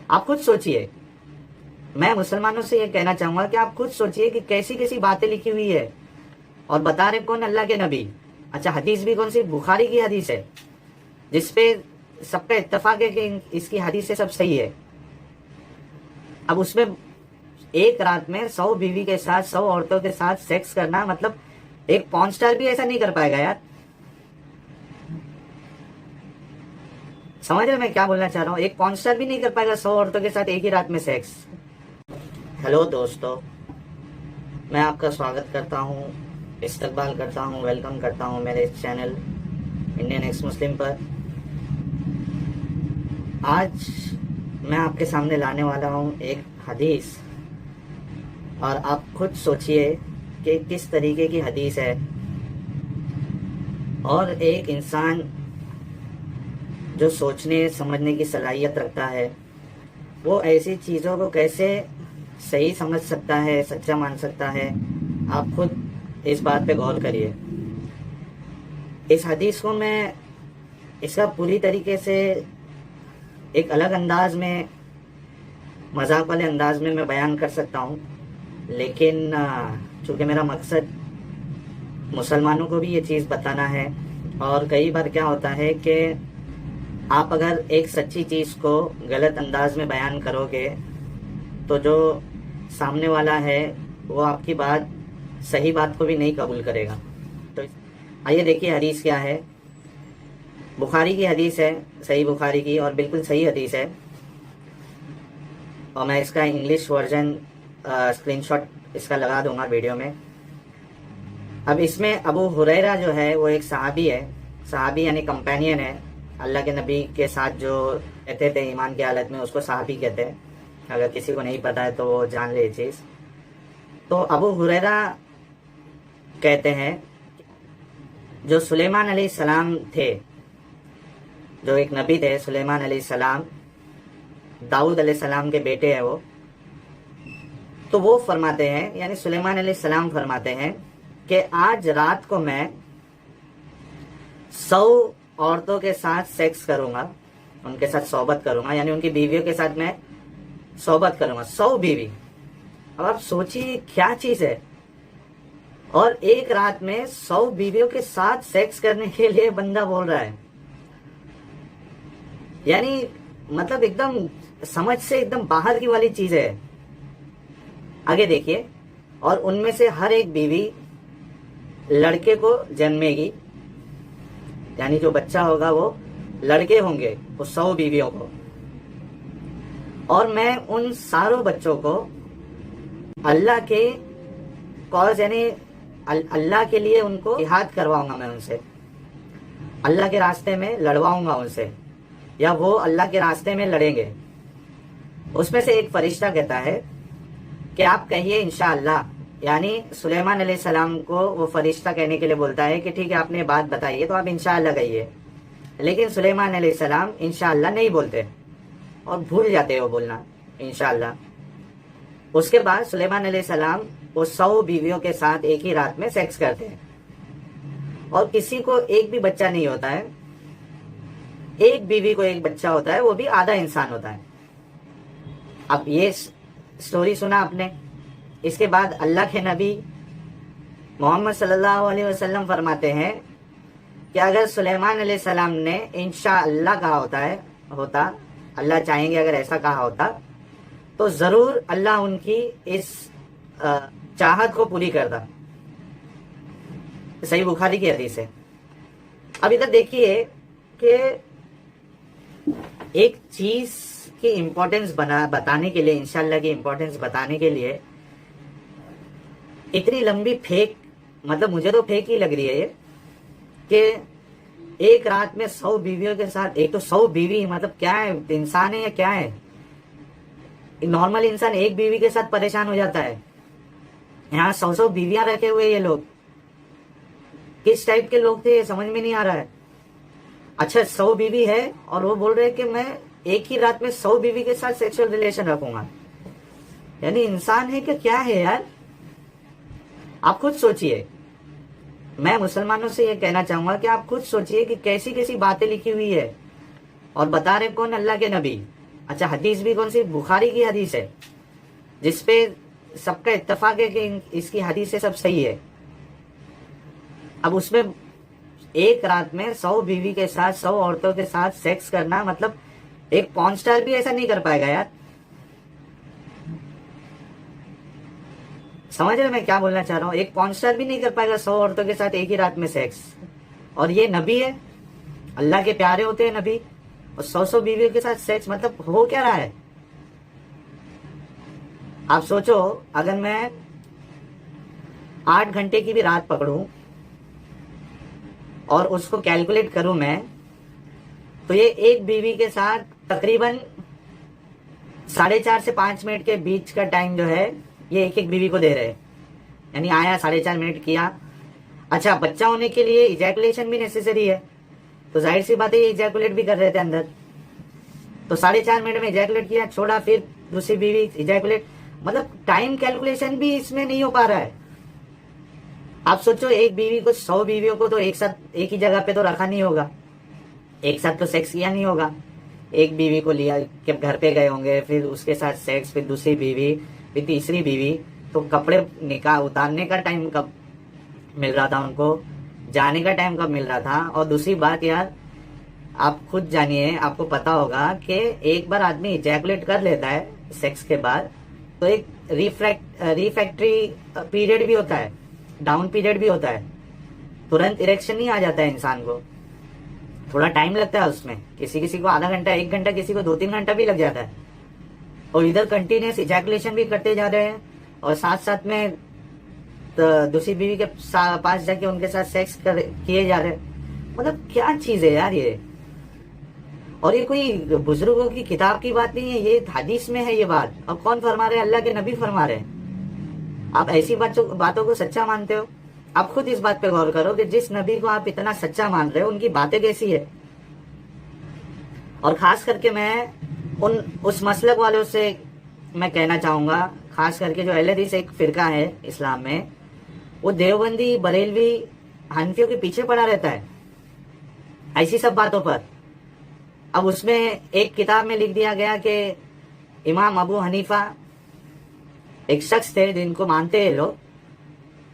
آپ خود سوچئے، میں مسلمانوں سے یہ کہنا چاہوں گا کہ آپ خود سوچئے کہ کیسی کیسی باتیں لکھی ہوئی ہے، اور بتا رہے کون؟ اللہ کے نبی۔ اچھا، حدیث بھی کون سی؟ بخاری کی حدیث ہے، جس پہ سب کا اتفاق ہے کہ اس کی حدیث سے سب صحیح ہے۔ اب اس میں ایک رات میں 100 بیوی کے ساتھ، 100 عورتوں کے ساتھ سیکس کرنا، مطلب ایک پورن سٹار بھی ایسا نہیں کر پائے گا یار۔ سمجھ رہے میں کیا بولنا چاہ رہا ہوں؟ ایک پورن سٹار بھی نہیں کر پائے گا 100 عورتوں کے ساتھ ایک ہی رات میں سیکس۔ ہیلو دوستو، میں آپ کا سواگت کرتا ہوں، استقبال کرتا ہوں، ویلکم کرتا ہوں میرے اس چینل انڈین ایکس مسلم پر۔ آج میں آپ کے سامنے لانے والا ہوں ایک حدیث، اور آپ خود سوچئے کہ کس طریقے کی حدیث ہے، اور ایک انسان جو سوچنے سمجھنے کی صلاحیت رکھتا ہے وہ ایسی چیزوں کو کیسے صحیح سمجھ سکتا ہے، سچا مان سکتا ہے۔ آپ خود اس بات پہ غور کریے۔ اس حدیث کو میں اس کا پوری طریقے سے ایک الگ انداز میں، مذاق والے انداز میں بیان کر سکتا ہوں، لیکن چونکہ میرا مقصد مسلمانوں کو بھی یہ چیز بتانا ہے، اور کئی بار کیا ہوتا ہے کہ آپ اگر ایک سچی چیز کو غلط انداز میں بیان کرو گے تو جو سامنے والا ہے وہ آپ کی بات، صحیح بات کو بھی نہیں قبول کرے گا۔ تو آئیے دیکھیے حدیث کیا ہے۔ بخاری کی حدیث ہے، صحیح بخاری کی، اور بالکل صحیح حدیث ہے، اور میں اس کا انگلش ورژن اسکرین شاٹ اس کا لگا دوں گا ویڈیو میں۔ اب اس میں ابو ہریرہ جو ہے وہ ایک صحابی ہے، صحابی یعنی کمپینین ہے، اللہ کے نبی کے ساتھ جو رہتے تھے ایمان کی حالت میں، اس کو صحابی کہتے ہیں۔ اگر کسی کو نہیں پتا ہے تو وہ جان لے یہ چیز۔ تو ابو ہریرہ کہتے ہیں جو سلیمان علیہ السلام تھے، جو ایک نبی تھے، سلیمان علیہ السلام، داؤد علیہ السلام کے بیٹے ہیں وہ، تو وہ فرماتے ہیں، یعنی سلیمان علیہ السلام فرماتے ہیں کہ آج رات کو میں 100 عورتوں کے ساتھ سیکس کروں گا، ان کے ساتھ صحبت کروں گا، یعنی ان کی بیویوں کے ساتھ میں صحبت کروں گا، 100 بیوی۔ اب آپ سوچیے کیا چیز ہے، اور ایک رات میں 100 بیویوں کے ساتھ سیکس کرنے کے لیے بندہ بول رہا ہے، یعنی مطلب ایک دم سمجھ سے ایک دم باہر کی والی چیز ہے۔ آگے دیکھیے، اور ان میں سے ہر ایک بیوی لڑکے کو جنمے گی، یعنی جو بچہ ہوگا وہ لڑکے ہوں گے، وہ 100 بیویوں کو، اور میں ان ساروں بچوں کو اللہ کے کاز، یعنی اللہ کے لیے ان کو جہاد کرواؤں گا، میں ان سے اللہ کے راستے میں لڑواؤں گا ان سے، یا وہ اللہ کے راستے میں لڑیں گے۔ اس میں سے ایک فرشتہ کہتا ہے کہ آپ کہیے انشاءاللہ، یعنی سلیمان علیہ السلام کو وہ فرشتہ کہنے کے لیے بولتا ہے کہ ٹھیک ہے آپ نے بات بتائی ہے تو آپ انشاءاللہ کہیے، لیکن سلیمان علیہ السلام انشاءاللہ نہیں بولتے اور بھول جاتے وہ بولنا انشاءاللہ۔ اس کے بعد سلیمان علیہ السلام وہ 100 بیویوں کے ساتھ ایک ہی رات میں سیکس کرتے ہیں، اور کسی کو ایک بھی بچہ نہیں ہوتا ہے، ایک بیوی کو ایک بچہ ہوتا ہے، وہ بھی آدھا انسان ہوتا ہے۔ اب یہ سٹوری سنا آپ نے۔ اس کے بعد اللہ کے نبی محمد صلی اللہ علیہ وسلم فرماتے ہیں کہ اگر سلیمان علیہ السلام نے انشاءاللہ کہا ہوتا، اللہ چاہیں گے اگر ایسا کہا ہوتا، تو ضرور اللہ ان کی اس چاہت کو پوری کرتا۔ صحیح بخاری کی حدیث ہے۔ اب ادھر دیکھیے کہ ایک چیز کی امپورٹنس بتانے کے لیے، انشاءاللہ کی امپورٹنس بتانے کے لیے اتنی لمبی پھیک، مطلب مجھے تو پھیک ہی لگ رہی ہے یہ، کہ ایک رات میں 100 بیویوں کے ساتھ، ایک تو 100 بیوی، مطلب کیا ہے، انسان ہے یا کیا ہے؟ نارمل انسان ایک بیوی کے ساتھ پریشان ہو جاتا ہے، یہاں 100 بیویاں رکھے ہوئے یہ لوگ، کس ٹائپ کے لوگ تھے یہ سمجھ میں نہیں آ رہا ہے۔ اچھا 100 بیوی ہے اور وہ بول رہے کہ میں ایک ہی رات میں 100 بیوی کے ساتھ سیکسول ریلیشن رکھوں گا، یعنی انسان ہے کہ کیا ہے یار؟ آپ خود سوچئے۔ میں مسلمانوں سے یہ کہنا چاہوں گا کہ آپ خود سوچئے کہ کیسی کیسی باتیں لکھی ہوئی ہے، اور بتا رہے کون؟ اللہ کے نبی۔ اچھا حدیث بھی کون سی؟ بخاری کی حدیث ہے جس پہ سب کا اتفاق ہے کہ اس کی حدیث سے سب صحیح ہے. اب اس میں ایک رات میں 100 بیوی کے ساتھ 100 عورتوں کے ساتھ سیکس کرنا، مطلب ایک پورن سٹار بھی ایسا نہیں کر پائے گا یار. سمجھ رہے میں کیا بولنا چاہ رہا ہوں؟ ایک پورن سٹار بھی نہیں کر پائے گا 100 عورتوں کے ساتھ ایک ہی رات میں سیکس. اور یہ نبی ہے، اللہ کے پیارے ہوتے ہیں نبی، اور 100 بیویوں کے ساتھ سیکس، مطلب ہو کیا رہا ہے؟ آپ سوچو اگر میں 8 گھنٹے کی بھی رات پکڑوں اور اس کو کیلکولیٹ کروں میں، تو یہ ایک بیوی کے ساتھ تقریباً 4.5 سے 5 منٹ کے بیچ کا ٹائم جو ہے یہ ایک ایک بیوی کو دے رہے. یعنی آیا 4.5 منٹ کیا. اچھا بچہ ہونے کے لیے ایجیکولیشن بھی نیسیسری ہے، تو ظاہر سی بات ہے یہ ایجیکولیٹ بھی کر رہے تھے اندر. تو 4.5 منٹ میں ایجیکولیٹ کیا، چھوڑا، پھر دوسری بیوی ایجیکولیٹ. مطلب ٹائم کیلکولیشن بھی اس میں نہیں ہو پا رہا ہے. آپ سوچو ایک بیوی کو 100 بیویوں کو تو ایک ساتھ ایک ہی جگہ پہ تو رکھا نہیں ہوگا، ایک ساتھ تو سیکس کیا نہیں ہوگا. ایک بیوی کو لیا کہ گھر پہ گئے ہوں گے، پھر اس کے ساتھ سیکس، پھر دوسری بیوی، پھر تیسری بیوی. تو کپڑے نکاح اتارنے کا ٹائم کب مل رہا تھا ان کو، جانے کا ٹائم کب مل رہا تھا. اور دوسری بات یار آپ خود جانیے، آپ کو پتا ہوگا کہ ایک بار آدمی ایجیکولیٹ کر لیتا ہے سیکس کے بعد تو ایک ریفیکٹری پیریڈ بھی ہوتا ہے، ڈاؤن پیریڈ بھی ہوتا ہے. ترنت اریکشن نہیں آ جاتا ہے انسان کو، تھوڑا ٹائم لگتا ہے اس میں. کسی کو آدھا گھنٹہ، 1 گھنٹہ، کسی کو 2-3 گھنٹہ بھی لگ جاتا ہے. اور ادھر کنٹینیوس ایجیکولیشن بھی کرتے جا رہے ہیں اور ساتھ ساتھ میں دوسری بیوی کے پاس جا کے ان کے ساتھ سیکس کیے جا رہے ہیں. مطلب کیا چیز ہے یار یہ؟ اور یہ کوئی بزرگوں کی کتاب کی بات نہیں ہے، یہ حدیث میں ہے یہ بات. اور کون فرما رہے ہیں؟ اللہ کے نبی فرما رہے ہیں. آپ ایسی باتوں کو سچا مانتے ہو؟ آپ خود اس بات پہ غور کرو کہ جس نبی کو آپ اتنا سچا مان رہے ہو ان کی باتیں کیسی ہے. اور خاص کر کے میں اس مسلک والوں سے میں کہنا چاہوں گا، خاص کر کے جو اہل حدیث ایک فرقہ ہے اسلام میں، وہ دیوبندی، بریلوی، حنفیوں کے پیچھے پڑا رہتا ہے ایسی سب باتوں پر. اب اس میں ایک کتاب میں لکھ دیا گیا کہ امام ابو حنیفہ ایک شخص تھے جن کو مانتے ہیں لوگ،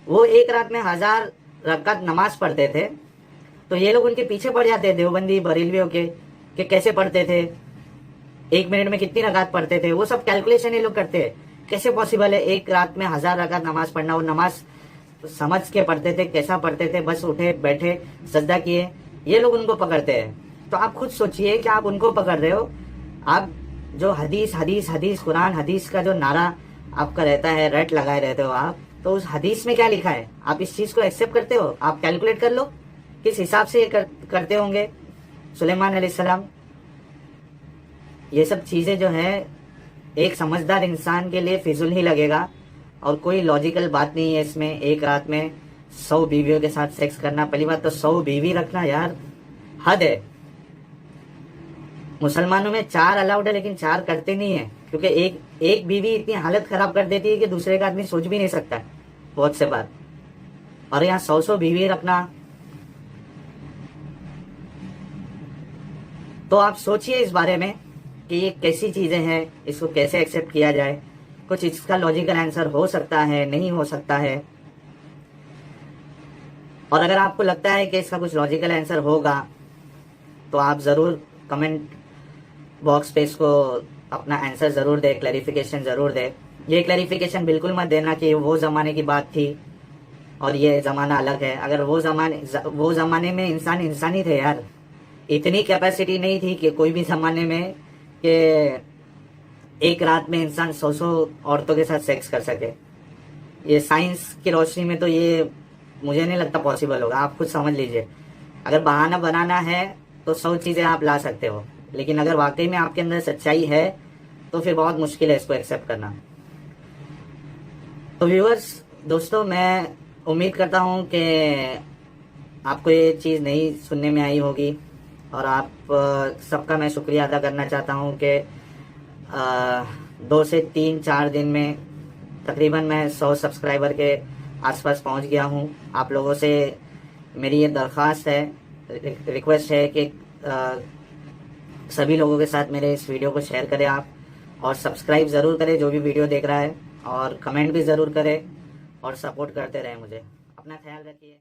وہ ایک رات میں 1000 رکعت نماز پڑھتے تھے. تو یہ لوگ ان کے پیچھے پڑ جاتے ہیں دیوبندی بریلویوں کے کہ کیسے پڑھتے تھے، 1 منٹ میں کتنی رکعت پڑھتے تھے. وہ سب کیلکولیشن یہ لوگ کرتے ہیں، کیسے پاسبل ہے ایک رات میں 1000 رکعت نماز پڑھنا. وہ نماز سمجھ کے پڑھتے تھے، کیسا پڑھتے تھے، بس اٹھے بیٹھے سجدہ کیے. یہ لوگ ان کو پکڑتے ہیں. تو آپ خود سوچئے کہ آپ ان کو پکڑ رہے ہو. آپ جو حدیث حدیث حدیث قرآن حدیث کا جو نعرہ آپ کا رہتا ہے، رٹ لگائے رہتے ہو آپ، تو اس حدیث میں کیا لکھا ہے آپ اس چیز کو ایکسیپٹ کرتے ہو؟ آپ کیلکولیٹ کر لو کس حساب سے یہ کرتے ہوں گے سلیمان علیہ السلام. یہ سب چیزیں جو ہے ایک سمجھدار انسان کے لیے فضول ہی لگے گا اور کوئی لاجیکل بات نہیں ہے اس میں. ایک رات میں 100 بیویوں کے ساتھ سیکس کرنا، پہلی بات تو 100 بیوی رکھنا یار حد ہے. مسلمانوں میں 4 الاؤڈ ہے لیکن 4 کرتے نہیں ہیں، کیونکہ ایک بیوی اتنی حالت خراب کر دیتی ہے کہ دوسرے کا آدمی سوچ بھی نہیں سکتا بہت سے بات. اور یہاں 100 بیوی رکھنا. تو آپ سوچئے اس بارے میں کہ یہ کیسی چیزیں ہیں، اس کو کیسے ایکسیپٹ کیا جائے. کچھ اس کا لاجیکل آنسر ہو سکتا ہے، نہیں ہو سکتا ہے. اور اگر آپ کو لگتا ہے کہ اس کا کچھ لاجیکل آنسر ہوگا تو آپ ضرور کمنٹ باکس پہ اس کو اپنا آنسر ضرور دے، کلیریفیکیشن ضرور دے. یہ کلیریفیکیشن بالکل مت دینا کہ وہ زمانے کی بات تھی اور یہ زمانہ الگ ہے. اگر وہ زمانے میں انسانی تھے یار، اتنی کیپیسٹی نہیں تھی کہ کوئی بھی زمانے میں کہ ایک رات میں انسان 100 عورتوں کے ساتھ سیکس کر سکے. یہ سائنس کی روشنی میں تو یہ مجھے نہیں لگتا پاسبل ہوگا. آپ خود سمجھ لیجئے. اگر بہانہ بنانا ہے تو 100 چیزیں آپ لا سکتے ہو، لیکن اگر واقعی میں آپ کے اندر سچائی ہے تو پھر بہت مشکل ہے اس کو ایکسیپٹ کرنا. تو ویورز، دوستو، میں امید کرتا ہوں کہ آپ کو یہ چیز نہیں سننے میں آئی ہوگی، اور آپ سب کا میں شکریہ ادا کرنا چاہتا ہوں کہ 2 سے 3-4 دن میں تقریباً میں 100 سبسکرائبر کے آس پاس پہنچ گیا ہوں. آپ لوگوں سے میری یہ درخواست ہے، ریکویسٹ ہے کہ سبھی لوگوں کے ساتھ میرے اس ویڈیو کو شیئر کریں آپ، اور سبسکرائب ضرور کریں جو بھی ویڈیو دیکھ رہا ہے، اور کمنٹ بھی ضرور کریں اور سپورٹ کرتے رہیں مجھے۔ اپنا خیال رکھیے۔